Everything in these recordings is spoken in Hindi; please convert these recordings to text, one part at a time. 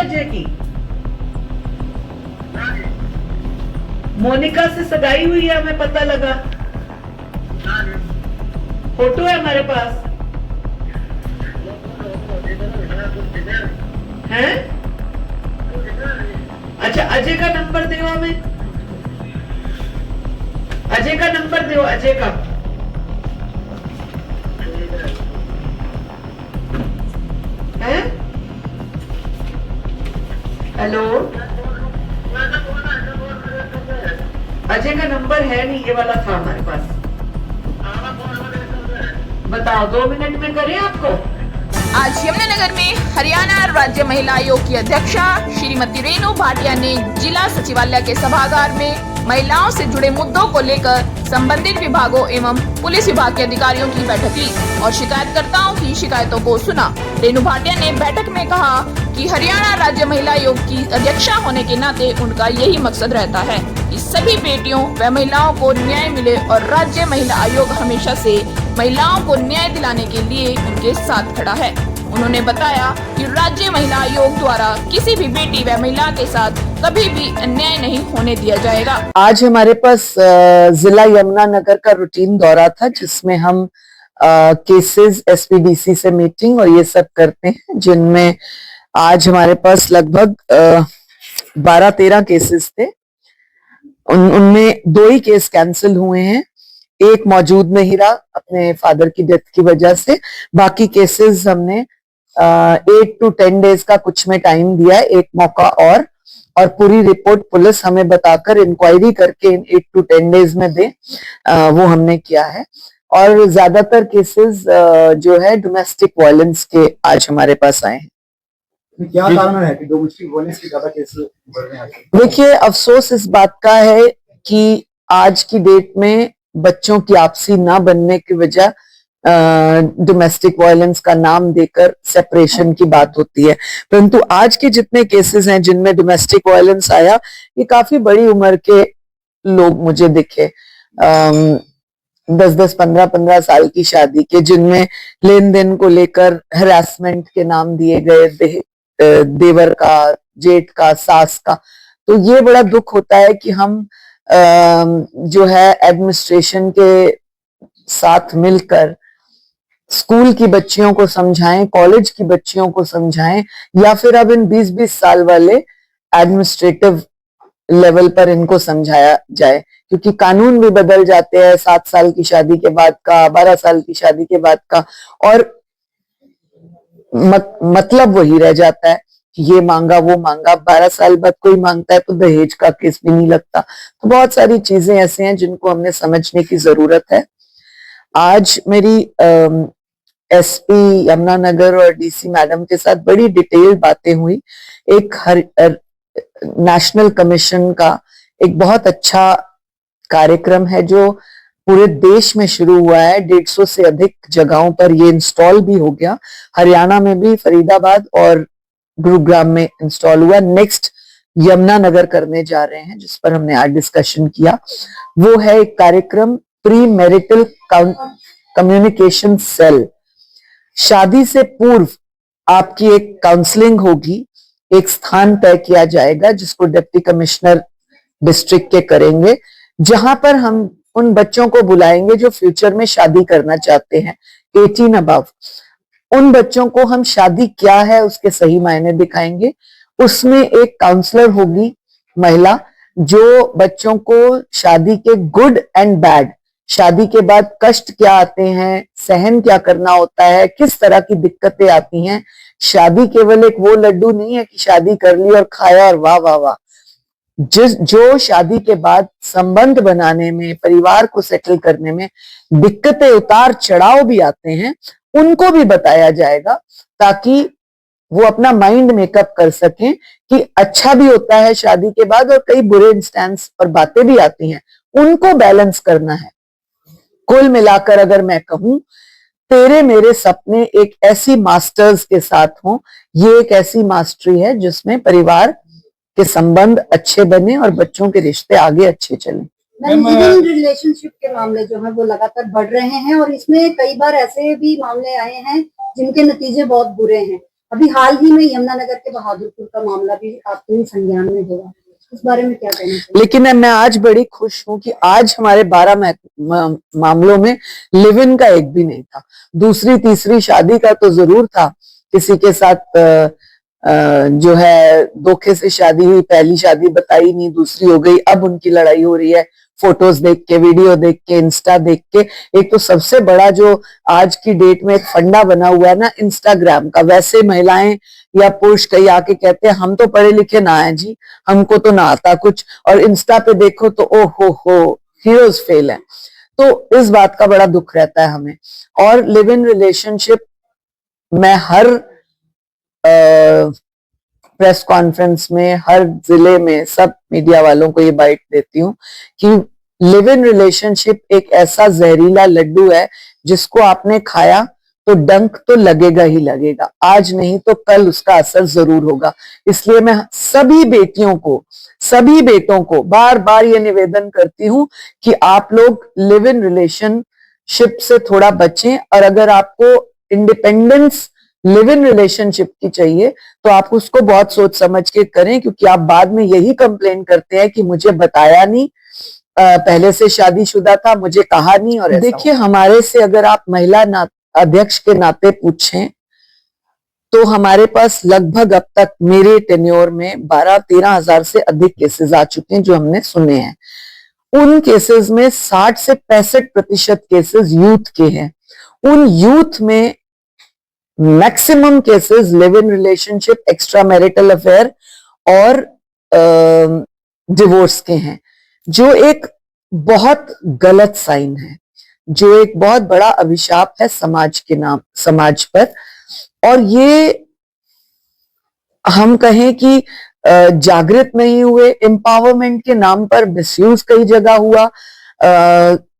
अजय की? मोनिका से सगाई हुई है, हमें पता लगा। फोटो है हमारे पास। हैं? अच्छा, अजय का नंबर दो हमें। अजय का नंबर दो, अजय का। हैं? हेलो, अजय का नंबर है नहीं, ये वाला था हमारे पास। बताओ, 2 मिनट में करें आपको? आज यमुनानगर में हरियाणा राज्य महिला आयोग की अध्यक्षा श्रीमती रेणु भाटिया ने जिला सचिवालय के सभागार में महिलाओं से जुड़े मुद्दों को लेकर संबंधित विभागों एवं पुलिस विभाग के अधिकारियों की बैठक ली और शिकायतकर्ताओं की शिकायतों को सुना। रेणु भाटिया ने बैठक में कहा कि हरियाणा राज्य महिला आयोग की अध्यक्षा होने के नाते उनका यही मकसद रहता है कि सभी बेटियों व महिलाओं को न्याय मिले और राज्य महिला आयोग हमेशा से महिलाओं को न्याय दिलाने के लिए उनके साथ खड़ा है। उन्होंने बताया कि राज्य महिला आयोग द्वारा किसी भी बेटी व महिला के साथ कभी भी अन्याय नहीं होने दिया जाएगा। आज हमारे पास जिला यमुनानगर का रूटीन दौरा था, जिसमें हम केसेस एसपीडीसी से मीटिंग और ये सब करते हैं, जिनमें आज हमारे पास लगभग 12-13 केसेस थे। उनमें 2 ही केस कैंसिल हुए हैं, एक मौजूद नहीं रहा अपने फादर की डेथ की वजह से। बाकी केसेस हमने 8 to 10 डेज का कुछ में टाइम दिया है, एक मौका और पूरी रिपोर्ट पुलिस हमें बताकर इंक्वायरी करके इन 8 to 10 डेज में दे, वो हमने किया है। और ज्यादातर केसेस जो है डोमेस्टिक वायलेंस के आज हमारे पास आए हैं। क्या कारण है कि डोमेस्टिक वायलेंस के ज्यादा केसेस बढ़ रहे हैं? देखिए, अफसोस इस बात का है कि आज की डेट में बच्चों की आपसी ना बनने की वजह डोमेस्टिक वायलेंस का नाम देकर सेपरेशन की बात होती है, परंतु आज के जितने केसेस हैं जिनमें डोमेस्टिक वायलेंस आया, ये काफी बड़ी उम्र के लोग मुझे दिखे, 10-10, 15-15 साल की शादी के, जिनमें लेन देन को लेकर हरासमेंट के नाम दिए गए, देवर का, जेठ का, सास का। तो ये बड़ा दुख होता है कि हम जो है एडमिनिस्ट्रेशन के साथ मिलकर स्कूल की बच्चियों को समझाएं, कॉलेज की बच्चियों को समझाएं, या फिर अब इन 20-20 साल वाले एडमिनिस्ट्रेटिव लेवल पर इनको समझाया जाए, क्योंकि कानून भी बदल जाते हैं 7 साल की शादी के बाद का, 12 साल की शादी के बाद का, और मतलब वही रह जाता है कि ये मांगा वो मांगा। 12 साल बाद कोई मांगता है तो दहेज का केस भी नहीं लगता। तो बहुत सारी चीजें ऐसे हैं जिनको हमने समझने की जरूरत है। आज मेरी एसपी यमुनानगर और डीसी मैडम के साथ बड़ी डिटेल बातें हुई। एक नेशनल कमीशन का एक बहुत अच्छा कार्यक्रम है जो पूरे देश में शुरू हुआ है, 150 से अधिक जगहों पर ये इंस्टॉल भी हो गया। हरियाणा में भी फरीदाबाद और गुरुग्राम में इंस्टॉल हुआ। नेक्स्ट यमुनानगर करने जा रहे हैं, जिस पर हमने आज डिस्कशन किया। वो है एक कार्यक्रम प्री मैरिटल कम्युनिकेशन सेल। शादी से पूर्व आपकी एक काउंसलिंग होगी, एक स्थान तय किया जाएगा जिसको डिप्टी कमिश्नर डिस्ट्रिक्ट के करेंगे, जहां पर हम उन बच्चों को बुलाएंगे जो फ्यूचर में शादी करना चाहते हैं, 18 अबव। उन बच्चों को हम शादी क्या है उसके सही मायने दिखाएंगे। उसमें एक काउंसलर होगी महिला, जो बच्चों को शादी के गुड एंड बैड, शादी के बाद कष्ट क्या आते हैं, सहन क्या करना होता है, किस तरह की दिक्कतें आती हैं। शादी केवल एक वो लड्डू नहीं है कि शादी कर ली और खाया और वाह वाह वाह। जो शादी के बाद संबंध बनाने में, परिवार को सेटल करने में दिक्कतें, उतार चढ़ाव भी आते हैं, उनको भी बताया जाएगा, ताकि वो अपना माइंड मेकअप कर सकें कि अच्छा भी होता है शादी के बाद और कई बुरे इंस्टेंस और बातें भी आती हैं, उनको बैलेंस करना है। कुल मिलाकर अगर मैं कहूं, तेरे मेरे सपने एक ऐसी मास्टर्स के साथ हों, ये एक ऐसी मास्टरी है जिसमें परिवार के संबंध अच्छे बने और बच्चों के रिश्ते आगे अच्छे चलें। लिविंग रिलेशनशिप के मामले जो है वो लगातार बढ़ रहे हैं और इसमें कई बार ऐसे भी मामले आए हैं जिनके नतीजे बहुत बुरे हैं। अभी हाल ही में यमुनानगर के बहादुरपुर का मामला भी आपके संज्ञान में होगा, इस बारे में क्या कहना चाहिए? लेकिन मैं आज बड़ी खुश हूं कि आज हमारे 12 मामलों में लिव इन का एक भी नहीं था। दूसरी तीसरी शादी का तो जरूर था, किसी के साथ जो है धोखे से शादी हुई, पहली शादी बताई नहीं, दूसरी हो गई, अब उनकी लड़ाई हो रही है फोटोज देख के, वीडियो देख के, इंस्टा देख के। एक तो सबसे बड़ा जो आज की डेट में एक फंडा बना हुआ है ना इंस्टाग्राम का, वैसे महिलाएं या पुरुष कई आके कहते हैं हम तो पढ़े लिखे ना है जी, हमको तो ना आता कुछ, और इंस्टा पे देखो तो ओ हो हीरोज फेल है। तो इस बात का बड़ा दुख रहता है हमें। और लिव इन रिलेशनशिप, मैं हर प्रेस कॉन्फ्रेंस में, हर जिले में सब मीडिया वालों को ये बाइट देती हूँ कि लिव इन रिलेशनशिप एक ऐसा जहरीला लड्डू है जिसको आपने खाया तो डंक तो लगेगा ही लगेगा, आज नहीं तो कल उसका असर जरूर होगा। इसलिए मैं सभी बेटियों को, सभी बेटों को बार बार ये निवेदन करती हूँ कि आप लोग लिव इन रिलेशनशिप से थोड़ा बचें, और अगर आपको इंडिपेंडेंस लिव इन रिलेशनशिप की चाहिए तो आप उसको बहुत सोच समझ के करें, क्योंकि आप बाद में यही कंप्लेन करते हैं कि मुझे बताया नहीं, पहले से शादीशुदा था, मुझे कहा नहीं। और देखिए, हमारे से अगर आप महिला अध्यक्ष के नाते पूछें तो हमारे पास लगभग अब तक मेरे टेन्योर में 12-13 हजार से अधिक केसेस आ चुके हैं जो हमने सुने हैं। उन केसेस में 60 से 65% केसेस यूथ के हैं। उन यूथ में maximum cases live in relationship, extra marital affair और डिवोर्स के हैं, जो एक बहुत गलत साइन है, जो एक बहुत बड़ा अभिशाप है समाज पर। और ये हम कहें कि जागृत नहीं हुए, एम्पावरमेंट के नाम पर मिसयूज कई जगह हुआ,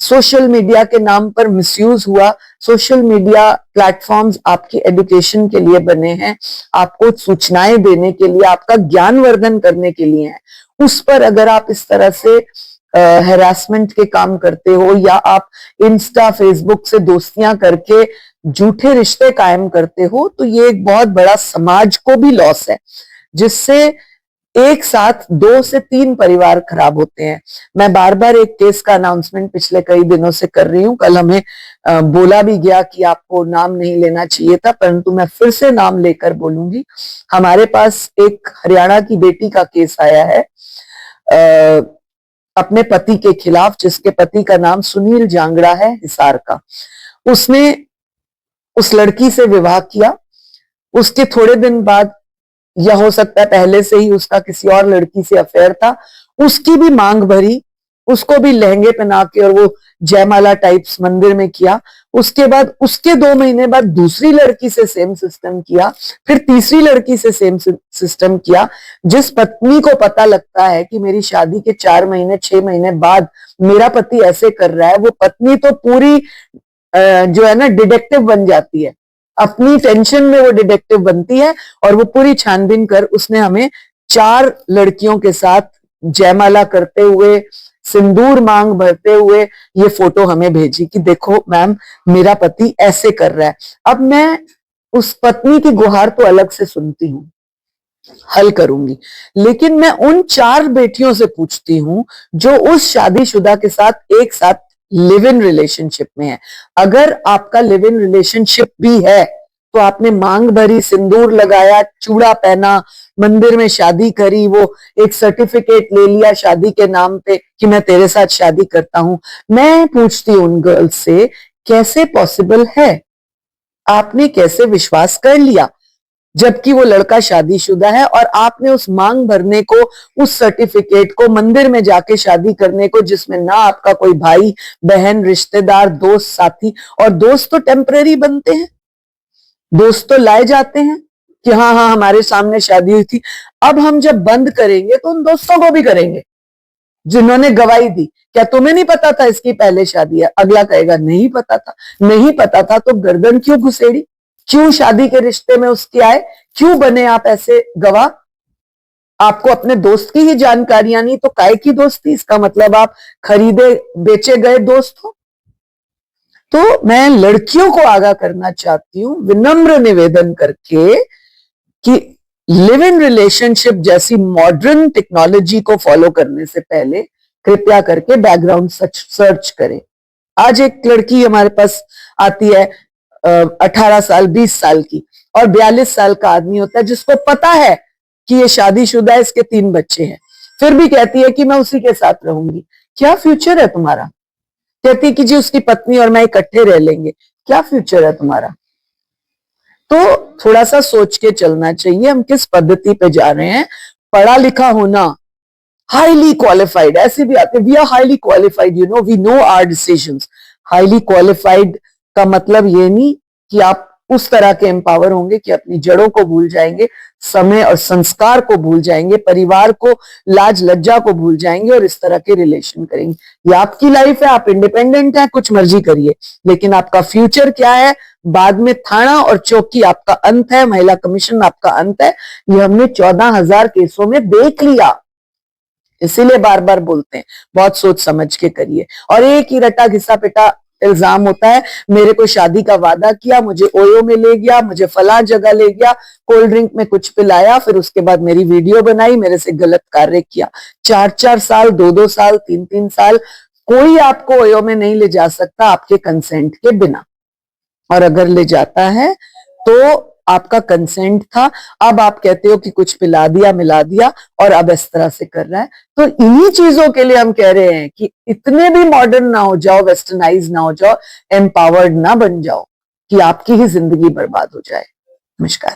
सोशल मीडिया के नाम पर मिसयूज हुआ। सोशल मीडिया प्लेटफॉर्म्स आपकी एजुकेशन के लिए बने हैं, आपको सूचनाएं देने के लिए, आपका ज्ञानवर्धन करने के लिए हैं। उस पर अगर आप इस तरह से हैरासमेंट के काम करते हो, या आप इंस्टा फेसबुक से दोस्तियां करके झूठे रिश्ते कायम करते हो, तो ये एक बहुत बड़ा समाज को भी लॉस है, जिससे एक साथ 2 से 3 परिवार खराब होते हैं। मैं बार बार एक केस का अनाउंसमेंट पिछले कई दिनों से कर रही हूँ। कल हमें बोला भी गया कि आपको नाम नहीं लेना चाहिए था, परंतु मैं फिर से नाम लेकर बोलूंगी। हमारे पास एक हरियाणा की बेटी का केस आया है अपने पति के खिलाफ, जिसके पति का नाम सुनील जांगड़ा है, हिसार का। उसने उस लड़की से विवाह किया, उसके थोड़े दिन बाद, या हो सकता है पहले से ही उसका किसी और लड़की से अफेयर था, उसकी भी मांग भरी, उसको भी लहंगे पहना के और वो जयमाला टाइप्स मंदिर में किया। उसके बाद उसके 2 महीने बाद दूसरी लड़की से सेम सिस्टम किया, फिर तीसरी लड़की से सेम सिस्टम किया। जिस पत्नी को पता लगता है कि मेरी शादी के 4 महीने 6 महीने बाद मेरा पति ऐसे कर रहा है, वो पत्नी तो पूरी जो है ना डिटेक्टिव बन जाती है, अपनी टेंशन में वो डिटेक्टिव बनती है, और वो पूरी छानबीन कर उसने हमें 4 लड़कियों के साथ जयमाला करते हुए, सिंदूर मांग भरते हुए ये फोटो हमें भेजी कि देखो मैम, मेरा पति ऐसे कर रहा है। अब मैं उस पत्नी की गुहार तो अलग से सुनती हूँ, हल करूंगी, लेकिन मैं उन 4 बेटियों से पूछती हूँ जो उस शादीशुदा के साथ एक साथ लिव इन रिलेशनशिप में है। अगर आपका लिव इन रिलेशनशिप भी है तो आपने मांग भरी, सिंदूर लगाया, चूड़ा पहना, मंदिर में शादी करी, वो एक सर्टिफिकेट ले लिया शादी के नाम पे कि मैं तेरे साथ शादी करता हूं। मैं पूछती हूं उन गर्ल्स से, कैसे पॉसिबल है, आपने कैसे विश्वास कर लिया, जबकि वो लड़का शादीशुदा है, और आपने उस मांग भरने को, उस सर्टिफिकेट को, मंदिर में जाके शादी करने को, जिसमें ना आपका कोई भाई बहन रिश्तेदार दोस्त साथी, और दोस्त तो टेम्परेरी बनते हैं, दोस्त तो लाए जाते हैं कि हाँ हाँ हमारे सामने शादी हुई थी। अब हम जब बंद करेंगे तो उन दोस्तों को भी करेंगे जिन्होंने गवाही दी। क्या तुम्हें नहीं पता था इसकी पहले शादी है? अगला कहेगा नहीं पता था। नहीं पता था तो गर्दन क्यों घुसेड़ी, क्यों शादी के रिश्ते में उसके आए, क्यों बने आप ऐसे गवाह? आपको अपने दोस्त की ही जानकारियां नहीं तो काय की दोस्ती? इसका मतलब आप खरीदे बेचे गए दोस्त हो। तो मैं लड़कियों को आगाह करना चाहती हूं, विनम्र निवेदन करके, कि लिव इन रिलेशनशिप जैसी मॉडर्न टेक्नोलॉजी को फॉलो करने से पहले कृपया करके बैकग्राउंड सर्च करें। आज एक लड़की हमारे पास आती है 18 साल 20 साल की, और 42 साल का आदमी होता है जिसको पता है कि ये शादीशुदा है, इसके 3 बच्चे हैं, फिर भी कहती है कि मैं उसी के साथ रहूंगी। क्या फ्यूचर है तुम्हारा? कहती है कि जी उसकी पत्नी और मैं इकट्ठे रह लेंगे। क्या फ्यूचर है तुम्हारा? तो थोड़ा सा सोच के चलना चाहिए हम किस पद्धति पे जा रहे हैं। पढ़ा लिखा होना, हाईली क्वालिफाइड, ऐसे भी आते, we are highly qualified, you know, we know our decisions. Highly qualified का मतलब ये नहीं कि आप उस तरह के एम्पावर होंगे कि अपनी जड़ों को भूल जाएंगे, समय और संस्कार को भूल जाएंगे, परिवार को, लाज लज्जा को भूल जाएंगे और इस तरह के रिलेशन करेंगे। ये आपकी लाइफ है, आप इंडिपेंडेंट हैं, कुछ मर्जी करिए, लेकिन आपका फ्यूचर क्या है? बाद में थाना और चौकी आपका अंत है, महिला कमीशन आपका अंत है। ये हमने 14,000 केसों में देख लिया, इसीलिए बार बार बोलते हैं बहुत सोच समझ के करिए। और एक ही रटा घिसा पिटा इल्जाम होता है, मेरे को शादी का वादा किया, मुझे ओयो में ले गया, मुझे फला जगह ले गया, कोल्ड ड्रिंक में कुछ पिलाया, फिर उसके बाद मेरी वीडियो बनाई, मेरे से गलत कार्य किया। 4-4 साल, 2-2 साल, 3-3 साल कोई आपको ओयो में नहीं ले जा सकता आपके कंसेंट के बिना, और अगर ले जाता है तो आपका कंसेंट था। अब आप कहते हो कि कुछ पिला दिया मिला दिया और अब इस तरह से कर रहा है। तो इन्हीं चीजों के लिए हम कह रहे हैं कि इतने भी मॉडर्न ना हो जाओ, वेस्टर्नाइज ना हो जाओ, एम्पावर्ड ना बन जाओ कि आपकी ही जिंदगी बर्बाद हो जाए। नमस्कार।